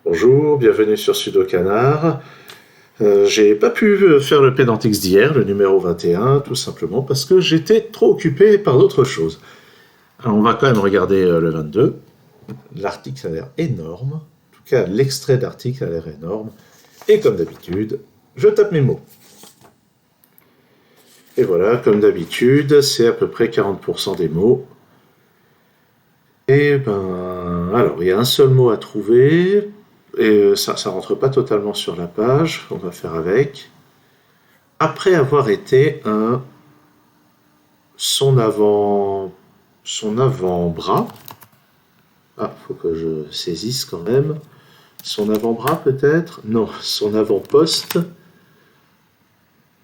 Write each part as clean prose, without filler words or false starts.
Bonjour, bienvenue sur Sudo Canard. J'ai pas pu faire le Pédantix d'hier, le numéro 21, tout simplement parce que j'étais trop occupé par d'autres choses. Alors on va quand même regarder le 22. L'article a l'air énorme. En tout cas, l'extrait d'article a l'air énorme. Et comme d'habitude, je tape mes mots. Et voilà, comme d'habitude, c'est à peu près 40% des mots. Et ben, alors, il y a un seul mot à trouver. Et ça rentre pas totalement sur la page, on va faire avec. Après avoir été son avant-bras. Ah, faut que je saisisse quand même. Son avant-bras peut-être? Non, son avant-poste.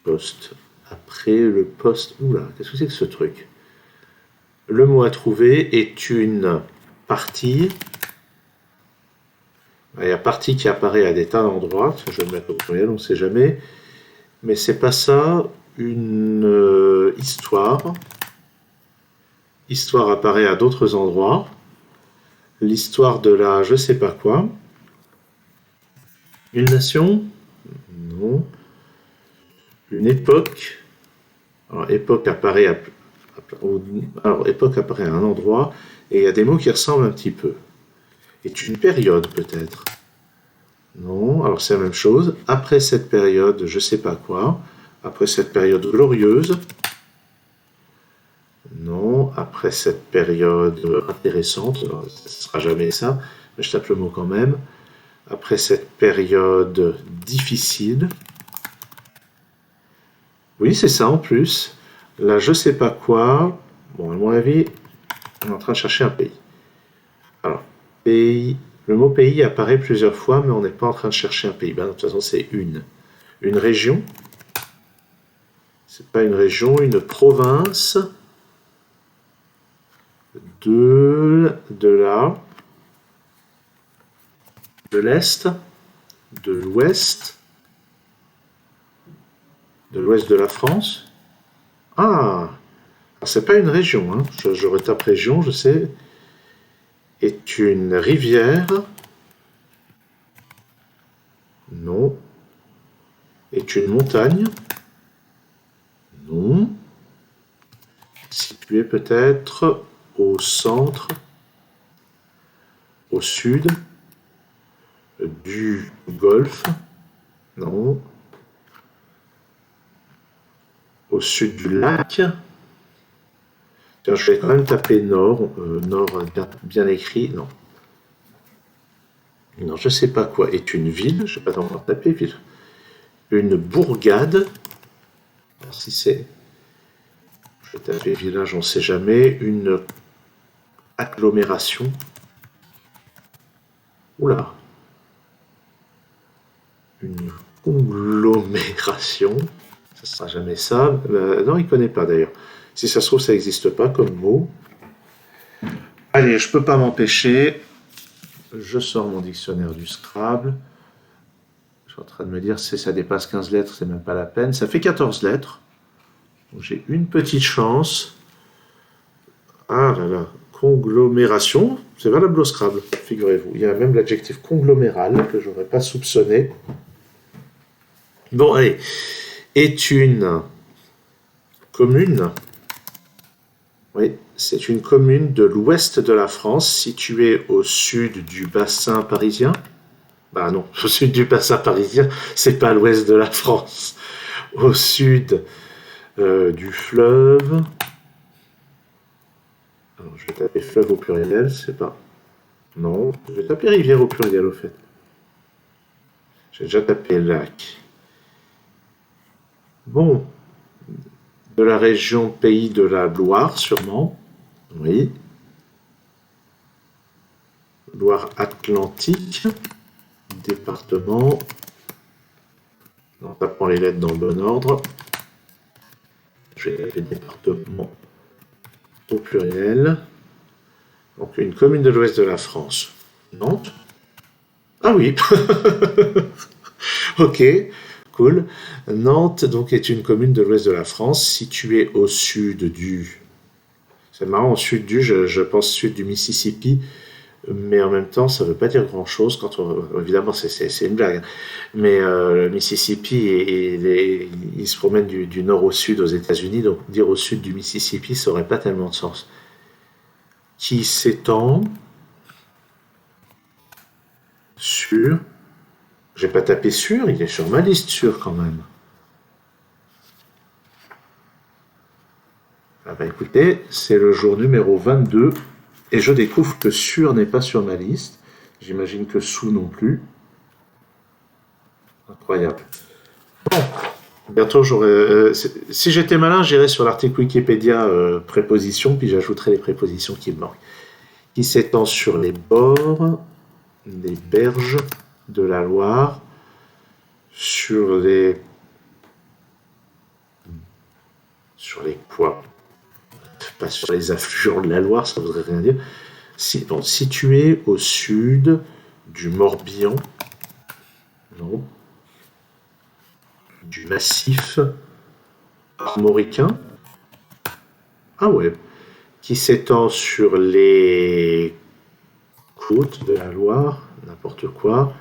Poste. Après le poste. Oula, qu'est-ce que c'est que ce truc? Le mot à trouver est une partie. Il y a partie qui apparaît à des tas d'endroits. Je vais le mettre au pluriel, on ne sait jamais. Mais c'est pas ça. Une histoire. Histoire apparaît à d'autres endroits. L'histoire de la je sais pas quoi. Une nation? Non. Une époque. Alors, époque apparaît à un endroit et il y a des mots qui ressemblent un petit peu. Est une période peut-être? Non, alors c'est la même chose. Après cette période, je sais pas quoi. Après cette période glorieuse. Non, après cette période intéressante, ce sera jamais ça, mais je tape le mot quand même. Après cette période difficile. Oui, c'est ça en plus. Là, je sais pas quoi. Bon, à mon avis, on est en train de chercher un pays. Alors, pays. Le mot pays apparaît plusieurs fois, mais on n'est pas en train de chercher un pays. Ben, de toute façon, c'est une. Une région. C'est pas une région, une province. De l'Est, de l'Ouest, de l'Ouest de la France. Ah, c'est pas une région, hein. Je retape région, je sais. Est une rivière. Non. Est une montagne. Non. Située peut-être au centre, au sud du Golfe. Non. Au sud du lac. Tiens, je vais quand même taper nord. Nord bien écrit. Non. Non, je sais pas quoi. Est une ville. Je ne vais pas encore taper ville. Une bourgade. Alors, si c'est. Je vais taper village, on ne sait jamais. Une agglomération. Oula. Une conglomération. Ça ne sera jamais ça. Non, il ne connaît pas d'ailleurs. Si ça se trouve, ça n'existe pas comme mot. Allez, je ne peux pas m'empêcher. Je sors mon dictionnaire du Scrabble. Je suis en train de me dire, si ça dépasse 15 lettres, c'est même pas la peine. Ça fait 14 lettres. J'ai une petite chance. Ah là là, conglomération, c'est valable au Scrabble, figurez-vous. Il y a même l'adjectif congloméral que j'aurais pas soupçonné. Bon, allez. Est une commune. Oui, c'est une commune de l'ouest de la France, située au sud du bassin parisien. Bah non, au sud du bassin parisien, c'est pas l'ouest de la France. Au sud du fleuve. Alors, je vais taper fleuve au pluriel, c'est pas. Non, je vais taper rivière au pluriel au fait. J'ai déjà tapé lac. Bon, de la région Pays de la Loire, sûrement. Oui. Loire-Atlantique. Département. En tapant les lettres dans le bon ordre. Je vais taper département au pluriel. Donc une commune de l'ouest de la France. Nantes. Ah oui. Ok, cool. Nantes donc est une commune de l'ouest de la France située au sud du. C'est marrant, au sud du, je pense sud du Mississippi. mais en même temps, ça ne veut pas dire grand-chose. Évidemment, c'est une blague, hein. Mais le Mississippi, il se promène du nord au sud aux États-Unis, donc dire au sud du Mississippi, ça n'aurait pas tellement de sens. Qui s'étend sur... J'ai pas tapé sur, il est sur ma liste sur quand même. Ah bah écoutez, c'est le jour numéro 22 et je découvre que sur n'est pas sur ma liste. J'imagine que sous non plus. Incroyable. Bon, bientôt j'aurai... si j'étais malin, j'irais sur l'article Wikipédia prépositions, puis j'ajouterai les prépositions qui me manquent. Qui s'étend sur les bords des berges de la Loire, sur les quoi? Pas sur les affluents de la Loire, ça voudrait rien dire. Situé au sud du Morbihan, non, du massif armoricain, ah ouais, qui s'étend sur les côtes de la Loire, n'importe quoi,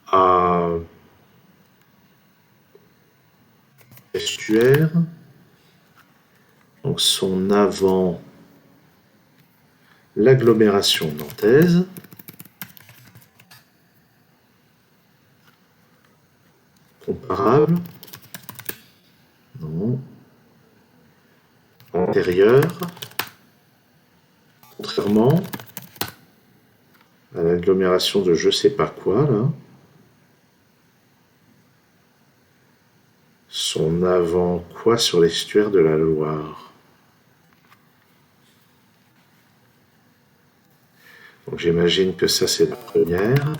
à estuaire, donc son avant, l'agglomération nantaise, comparable, non, antérieur, contrairement à l'agglomération de je sais pas quoi, là, son avant quoi sur l'estuaire de la Loire. Donc j'imagine que ça c'est la première,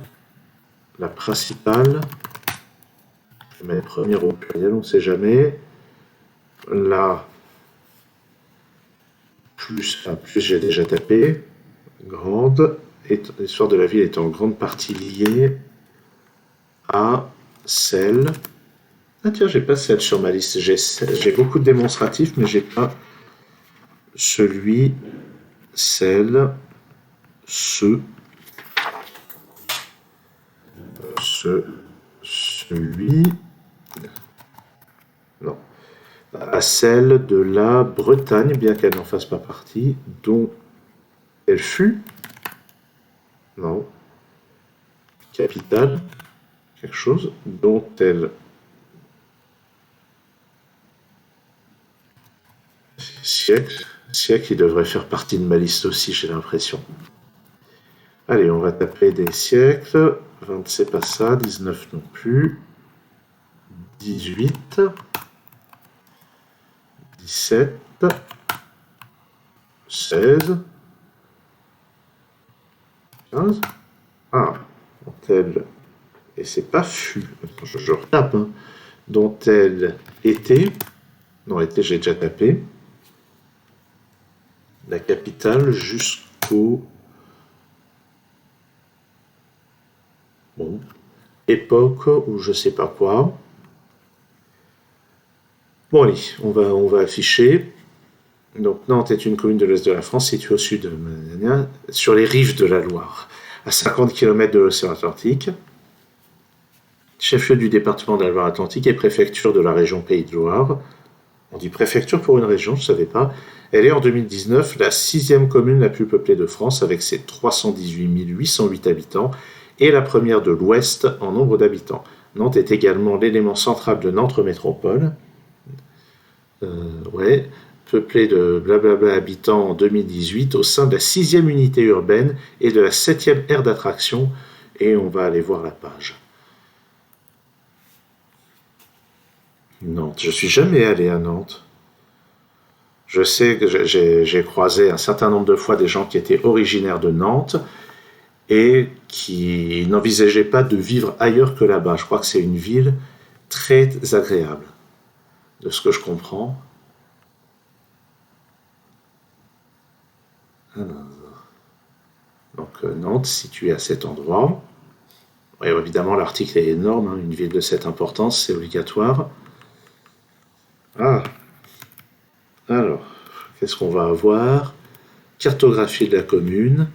la principale. Je vais mettre première au pluriel, on ne sait jamais. Là, plus j'ai déjà tapé. Grande. L'histoire de la ville est en grande partie liée à celle... Ah tiens, j'ai pas celle sur ma liste. J'ai beaucoup de démonstratifs, mais j'ai pas celui, celle, celui... Non. À celle de la Bretagne, bien qu'elle n'en fasse pas partie, dont elle fut... Non. Capitale, quelque chose, dont elle... Siècle, il devrait faire partie de ma liste aussi, j'ai l'impression. Allez, on va taper des siècles. 20, c'est pas ça. 19 non plus. 18. 17. 16. 15. Ah, dont elle... Et c'est pas fut. Je retape, hein. Dont elle était... Non, était, j'ai déjà tapé. La capitale jusqu'au... Bon. Époque ou je sais pas quoi. Bon allez, on va afficher. Donc Nantes est une commune de l'Ouest de la France située au sud sur les rives de la Loire, à 50 km de l'océan Atlantique. Chef-lieu du département de la Loire-Atlantique et préfecture de la région Pays de Loire. On dit préfecture pour une région, je ne savais pas. Elle est en 2019 la 6e commune la plus peuplée de France avec ses 318 808 habitants et la première de l'Ouest en nombre d'habitants. Nantes est également l'élément central de Nantes Métropole. Peuplée de blablabla habitants en 2018 au sein de la 6e unité urbaine et de la 7e aire d'attraction. Et on va aller voir la page. Nantes. Je suis jamais allé à Nantes. Je sais que j'ai croisé un certain nombre de fois des gens qui étaient originaires de Nantes et qui n'envisageaient pas de vivre ailleurs que là-bas. Je crois que c'est une ville très agréable, de ce que je comprends. Donc Nantes, située à cet endroit. Et évidemment, l'article est énorme, hein, une ville de cette importance, c'est obligatoire. Ah, alors, qu'est-ce qu'on va avoir? Cartographie de la commune,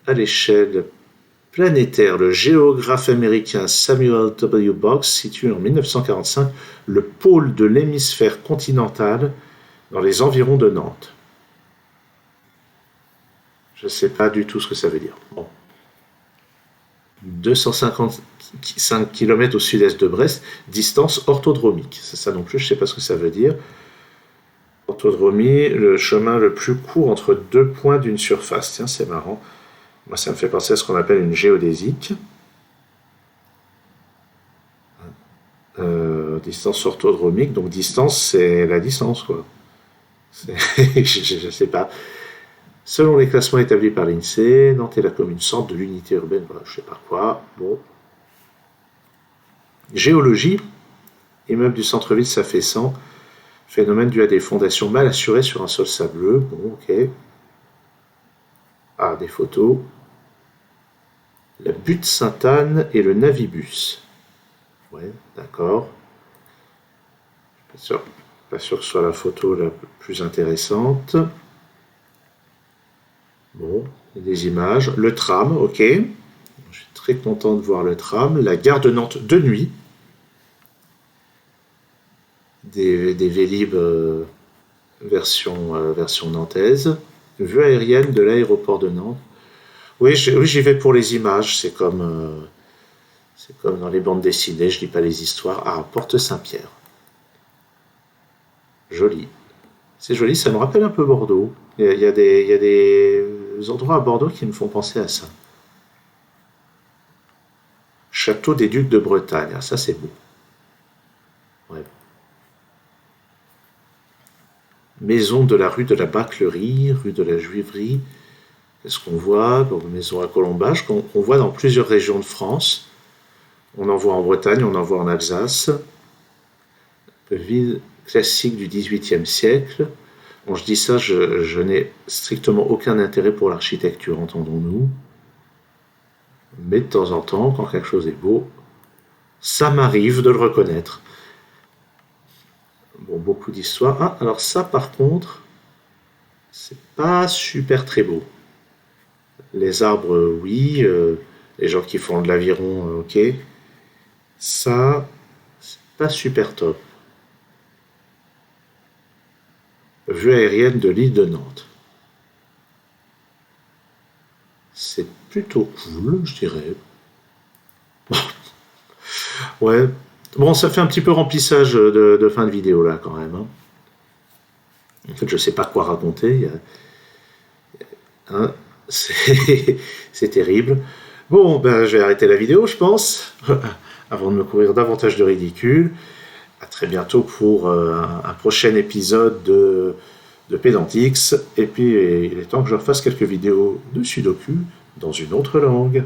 à l'échelle planétaire, le géographe américain Samuel W. Boggs situe en 1945 le pôle de l'hémisphère continental dans les environs de Nantes. Je ne sais pas du tout ce que ça veut dire. Bon. 255 km au sud-est de Brest, distance orthodromique. Ça non plus, je ne sais pas ce que ça veut dire. Orthodromie, le chemin le plus court entre deux points d'une surface. Tiens, c'est marrant. Moi, ça me fait penser à ce qu'on appelle une géodésique. Distance orthodromique, donc distance, c'est la distance, quoi. Je ne sais pas. Selon les classements établis par l'INSEE, Nantes est la commune centre de l'unité urbaine, voilà, je ne sais pas quoi. Bon. Géologie, immeuble du centre-ville s'affaissant, phénomène dû à des fondations mal assurées sur un sol sableux. Bon, ok. Ah, des photos. La butte Sainte-Anne et le Navibus. Ouais, d'accord. Pas sûr que ce soit la photo la plus intéressante. Bon, des images. Le tram, ok. Je suis très content de voir le tram. La gare de Nantes de nuit. Des Vélib version nantaise. Vue aérienne de l'aéroport de Nantes. Oui, j'y vais pour les images. C'est comme dans les bandes dessinées, je lis pas les histoires. Ah, Porte Saint-Pierre. Joli. C'est joli, ça me rappelle un peu Bordeaux. Il y a des endroits à Bordeaux qui me font penser à ça. Château des Ducs de Bretagne. Ah, ça, c'est beau. Ouais. Maison de la rue de la Baclerie, rue de la Juiverie. Qu'est-ce qu'on voit? Maison à colombage, qu'on voit dans plusieurs régions de France. On en voit en Bretagne, on en voit en Alsace. Ville classique du XVIIIe siècle. Bon, je dis ça, je n'ai strictement aucun intérêt pour l'architecture, entendons-nous. Mais de temps en temps, quand quelque chose est beau, ça m'arrive de le reconnaître. Bon, beaucoup d'histoires. Ah, alors ça, par contre, c'est pas super très beau. Les arbres, oui. Les gens qui font de l'aviron, ok. Ça, c'est pas super top. Vue aérienne de l'île de Nantes. C'est plutôt cool, je dirais. Ouais. Bon, ça fait un petit peu remplissage de fin de vidéo là quand même. Hein. En fait, je sais pas quoi raconter. Hein, c'est terrible. Bon, ben, je vais arrêter la vidéo, je pense, avant de me courir davantage de ridicule. À très bientôt pour un prochain épisode de Pédantix. Et puis, il est temps que je refasse quelques vidéos de Sudoku dans une autre langue.